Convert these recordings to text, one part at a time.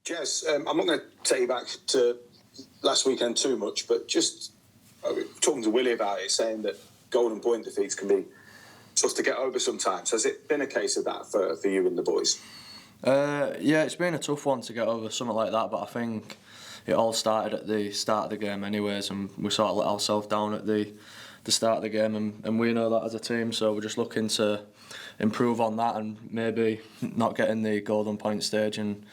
Jez, I'm not going to take you back to last weekend too much, but just talking to Willie about it, saying that Golden Point defeats can be tough to get over sometimes. Has it been a case of that for you and the boys? Yeah, it's been a tough one to get over, something like that, but I think it all started at the start of the game anyways, and we sort of let ourselves down at the start of the game, and we know that as a team, so we're just looking to improve on that and maybe not get in the Golden Point stage and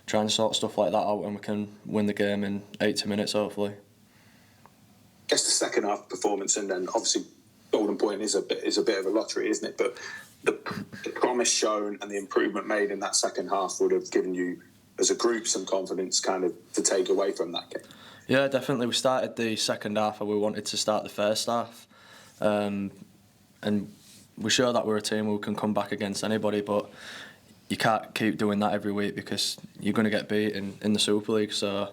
try and sort stuff like that out, and we can win the game in 80 minutes hopefully. I guess the second half performance, and then obviously Golden Point is a bit of a lottery, isn't it? But the promise shown and the improvement made in that second half would have given you, as a group, some confidence kind of to take away from that game. Yeah, definitely. We started the second half and we wanted to start the first half, and we show that we're a team who can come back against anybody, but you can't keep doing that every week because you're going to get beat in the Super League. So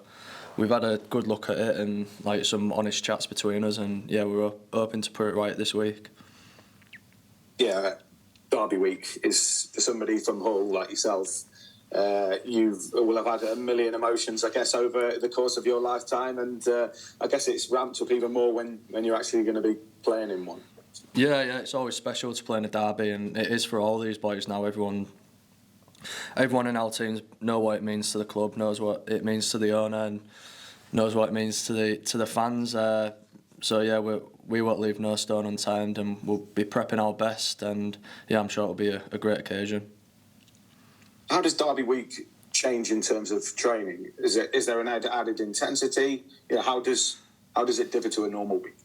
we've had a good look at it and like some honest chats between us, and yeah, we're hoping to put it right this week. Yeah, Derby week is, for somebody from Hull like yourself, you will have had a million emotions, I guess, over the course of your lifetime, and I guess it's ramped up even more when you're actually going to be playing in one. Yeah, it's always special to play in a derby, and it is for all these boys now. Everyone in our teams know what it means to the club, knows what it means to the owner, and knows what it means to the fans. So yeah, we won't leave no stone unturned, and we'll be prepping our best. And yeah, I'm sure it'll be a great occasion. How does Derby week change in terms of training? Is there an added intensity? How does it differ to a normal week?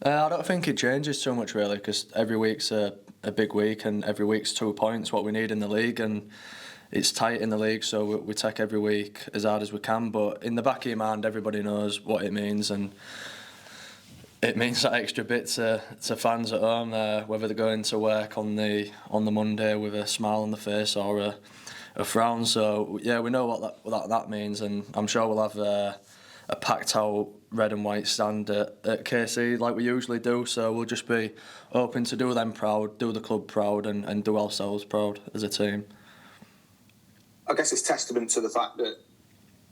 I don't think it changes too much really, because every week's a big week, and every week's 2 points, what we need in the league, and it's tight in the league, so we take every week as hard as we can. But in the back of your mind, everybody knows what it means, and it means that extra bit to fans at home, whether they're going to work on the Monday with a smile on the face or a frown. So yeah, we know what that means, and I'm sure we'll have a packed out red and white stand at KC like we usually do. So we'll just be hoping to do them proud, do the club proud, and do ourselves proud as a team. I guess it's testament to the fact that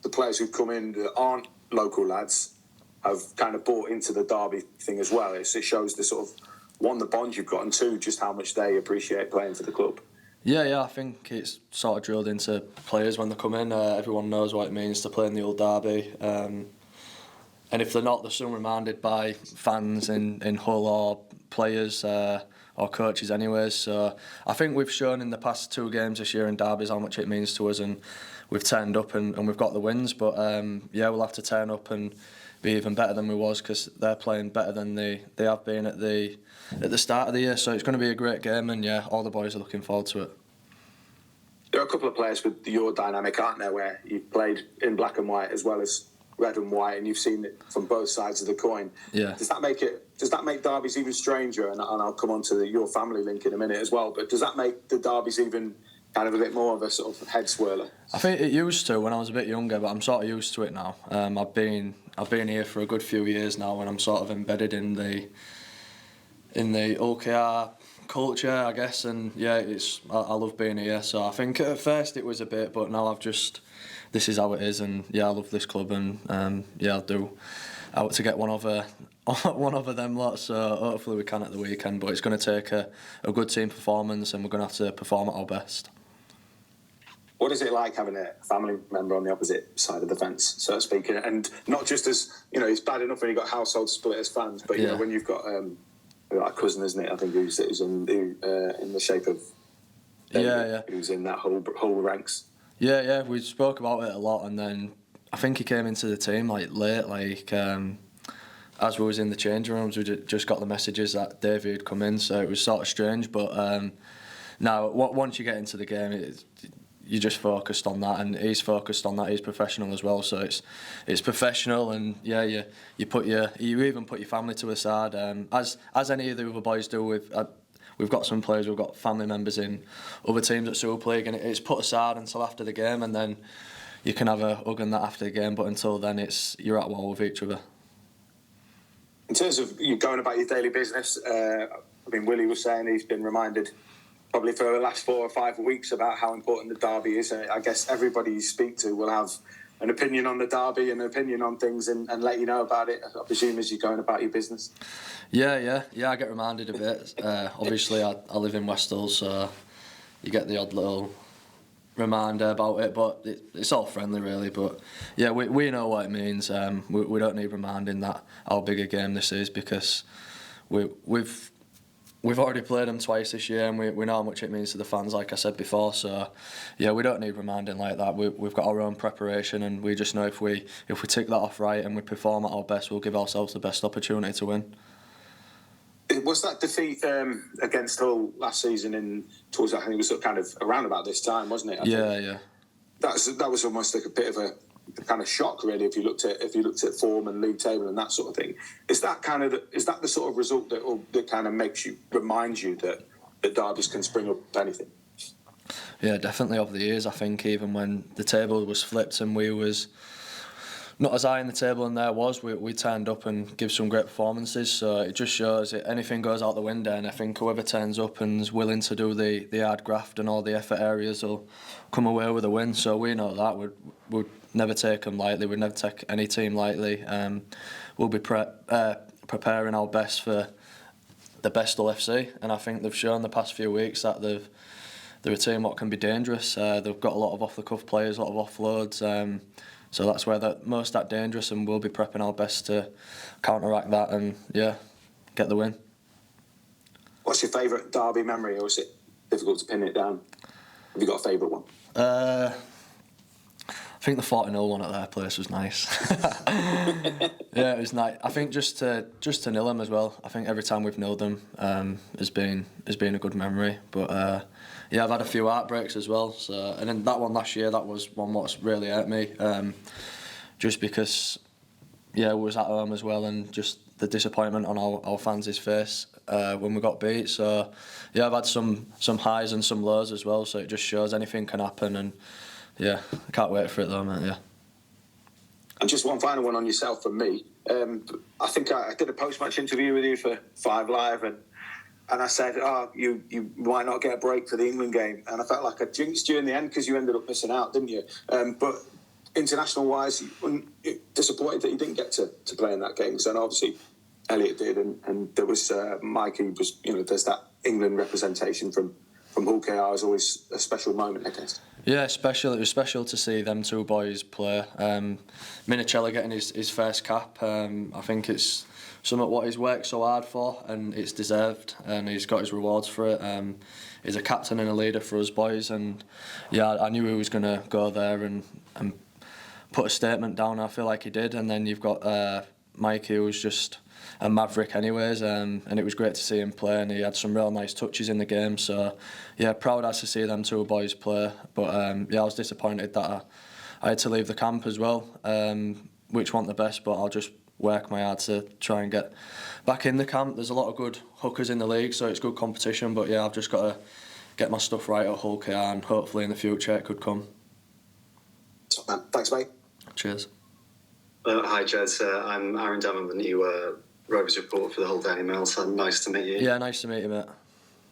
the players who've come in that aren't local lads have kind of bought into the Derby thing as well. It shows the sort of, one, the bond you've got, and two, just how much they appreciate playing for the club. Yeah, I think it's sort of drilled into players when they come in. Everyone knows what it means to play in the old Derby. And if they're not, they're soon reminded by fans in Hull or players or coaches anyways. So I think we've shown in the past 2 games this year in derbies how much it means to us, and we've turned up and we've got the wins. But yeah, we'll have to turn up and be even better than we was, because they're playing better than they have been at the start of the year. So it's going to be a great game, and yeah, all the boys are looking forward to it. There are a couple of players with your dynamic, aren't there, where you've played in black and white as well as red and white, and you've seen it from both sides of the coin. Yeah. Does that make derbies even stranger? And I'll come on to your family link in a minute as well. But does that make the derbies even kind of a bit more of a sort of head swirler? I think it used to when I was a bit younger, but I'm sort of used to it now. I've been here for a good few years now, and I'm sort of embedded in the OKR culture, I guess. And yeah, I love being here. So I think at first it was a bit, but now this is how it is, and yeah, I love this club, and yeah, I'll do out to get one of them lots. So hopefully we can at the weekend, but it's going to take a good team performance, and we're going to have to perform at our best. What is it like having a family member on the opposite side of the fence, so to speak, and not just as, it's bad enough when you've got household split as fans, but you know, when you've got a cousin, isn't it? I think who's in the shape of David, who's in that whole ranks. Yeah, we spoke about it a lot, and then I think he came into the team late, as we was in the changing rooms. We just got the messages that Davey had come in, so it was sort of strange. But now, once you get into the game, you're just focused on that, and he's focused on that. He's professional as well, so it's professional, and yeah, you even put your family to a side, as any of the other boys do. We've got some players, we've got family members in other teams at Super League, and it's put aside until after the game, and then you can have a hug and that after the game, but until then you're at war with each other. In terms of you going about your daily business, Willie was saying he's been reminded probably for the last 4 or 5 weeks about how important the derby is. And I guess everybody you speak to will have an opinion on the derby and an opinion on things and let you know about it, I presume, as you're going about your business. Yeah, I get reminded of it. Obviously, I live in Westall, so you get the odd little reminder about it, but it's all friendly, really. But yeah, we know what it means. We don't need reminding that how big a game this is, because we've already played them twice this year, and we know how much it means to the fans, like I said before. So yeah, we don't need reminding like that. We've got our own preparation, and we just know if we tick that off right and we perform at our best, we'll give ourselves the best opportunity to win. Was that defeat against Hull last season towards, I think it was kind of around about this time, wasn't it? Yeah. That was almost like a bit of a kind of shock, really, if you looked at form and league table and that sort of thing. Is that the sort of result that kind of reminds you that derbies can spring up anything? Yeah, definitely over the years. I think even when the table was flipped and we was not as high in the table and there was, we turned up and give some great performances. So it just shows that anything goes out the window, and I think whoever turns up and is willing to do the hard graft and all the effort areas will come away with a win. So we know that we'd never take them lightly. We'd never take any team lightly. We'll be preparing our best for the best FC, and I think they've shown the past few weeks that they're a team what can be dangerous. They've got a lot of off the cuff players, a lot of offloads. So that's where they're most that dangerous, and we'll be prepping our best to counteract that and get the win. What's your favourite derby memory, or is it difficult to pin it down? Have you got a favourite one? I think the 40-0 one at their place was nice. Yeah, it was nice. I think just to nil them as well. I think every time we've nilled them has been a good memory. But yeah, I've had a few heartbreaks as well. So, and then that one last year, that was one what's really hurt me. Just because, yeah, it was at home as well, and just the disappointment on our fans' face when we got beat. So yeah, I've had some highs and some lows as well. So it just shows anything can happen, and yeah, I can't wait for it though, mate. Yeah. And just one final one on yourself from me. I think I did a post-match interview with you for 5 Live, and I said, you might not get a break for the England game. And I felt like I jinxed you in the end because you ended up missing out, didn't you? But international-wise, disappointed that you didn't get to play in that game. Because then obviously Elliot did, and there was Mikey was, there's that England representation from Hull KR is always a special moment, I guess. Yeah, special. It was special to see them two boys play. Minicelli getting his first cap. I think it's something what he's worked so hard for, and it's deserved, and he's got his rewards for it. He's a captain and a leader for us boys, and yeah, I knew he was going to go there and put a statement down. I feel like he did, and then you've got Mikey, who was just a maverick anyways, and it was great to see him play, and he had some real nice touches in the game. So yeah, proud as to see them two boys play. But yeah, I was disappointed that I had to leave the camp as well, which wasn't the best, but I'll just work my hard to try and get back in the camp. There's a lot of good hookers in the league, so it's good competition, but yeah, I've just got to get my stuff right at Hull KR, and hopefully in the future it could come. Thanks, mate. Cheers. Hi, Jez. I'm Aaron Damon, the new Rovers reporter for the Hull Daily Mail, so nice to meet you. Yeah, nice to meet you, mate.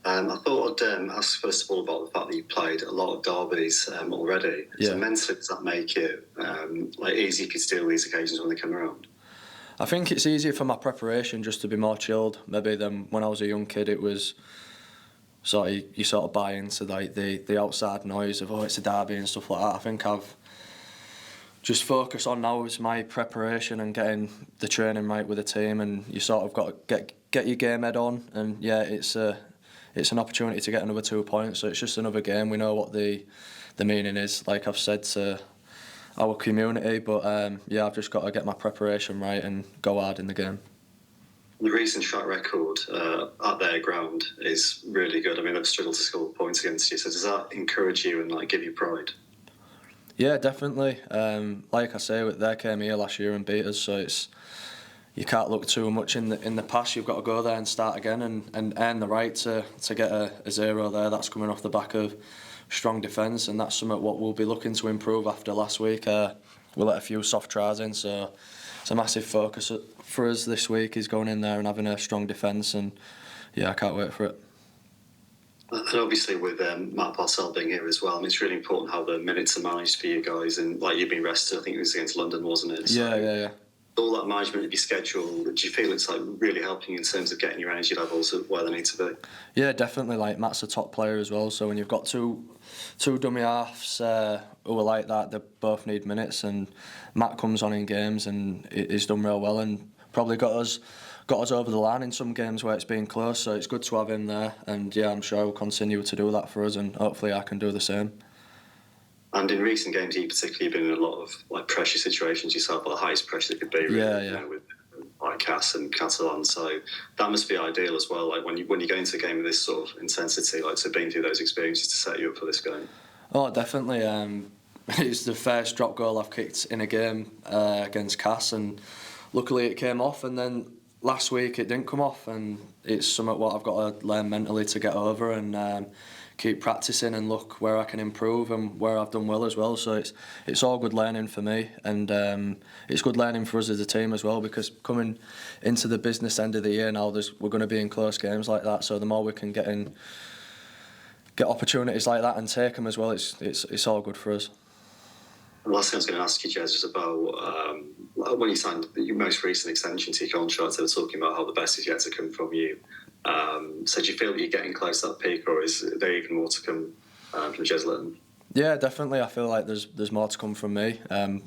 I thought I'd ask first of all about the fact that you played a lot of derbies already. Yeah. So mentally, does that make you easy to deal with these occasions when they come around? I think it's easier for my preparation just to be more chilled maybe than when I was a young kid. It was you sort of buy into like the outside noise of it's a derby and stuff like that. I think I've just focused on now is my preparation and getting the training right with the team, and you sort of got to get your game head on, and yeah, it's an opportunity to get another 2 points, so it's just another game. We know what the meaning is, like I've said to our community, but yeah, I've just got to get my preparation right and go hard in the game. The recent track record at their ground is really good. I mean, they've struggled to score points against you, so does that encourage you and give you pride? Yeah, definitely. Like I say, they came here last year and beat us, so you can't look too much in the past. You've got to go there and start again and earn the right to get a 0 there. That's coming off the back of strong defence, and that's something what we'll be looking to improve after last week. We let a few soft tries in, so it's a massive focus for us this week is going in there and having a strong defence, and yeah, I can't wait for it. And obviously with Matt Parcell being here as well, I mean, it's really important how the minutes are managed for you guys. And like you've been rested, I think it was against London, wasn't it? So Yeah. all that management of your schedule, do you feel it's like really helping in terms of getting your energy levels at where they need to be? Yeah, definitely. Like Matt's a top player as well. So when you've got two dummy halves who are like that, they both need minutes. And Matt comes on in games and he's done real well and probably got us over the line in some games where it's been close. So it's good to have him there. And yeah, I'm sure he'll continue to do that for us. And hopefully I can do the same. And in recent games, you particularly been in a lot of like pressure situations yourself, or the highest pressure that could be, really, Yeah. You know, with like Cass and Catalan. So that must be ideal as well. Like when you go into a game with this sort of intensity, like to being through those experiences to set you up for this game. Oh, definitely. It's the first drop goal I've kicked in a game against Cass, and luckily it came off. And then last week it didn't come off, and it's something what I've got to learn mentally to get over and keep practicing and look where I can improve and where I've done well as well. So it's all good learning for me, and it's good learning for us as a team as well, because coming into the business end of the year now, we're going to be in close games like that. So the more we can get opportunities like that and take them as well, it's all good for us. The last thing I was going to ask you, Jez, was about when you signed your most recent extension to your contract. They were talking about how the best is yet to come from you. So do you feel that you're getting close to that peak, or is there even more to come from Jez Litten? Yeah, definitely. I feel like there's more to come from me.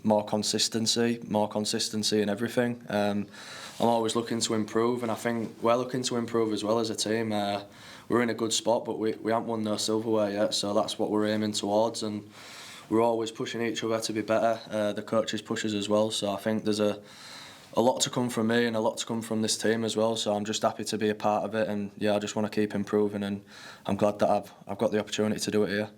More consistency in everything. I'm always looking to improve, and I think we're looking to improve as well as a team. We're in a good spot, but we haven't won no silverware yet, so that's what we're aiming towards, and we're always pushing each other to be better. The coaches push us as well, so I think there's a lot to come from me and a lot to come from this team as well. So I'm just happy to be a part of it, and yeah, I just want to keep improving, and I'm glad that I've got the opportunity to do it here.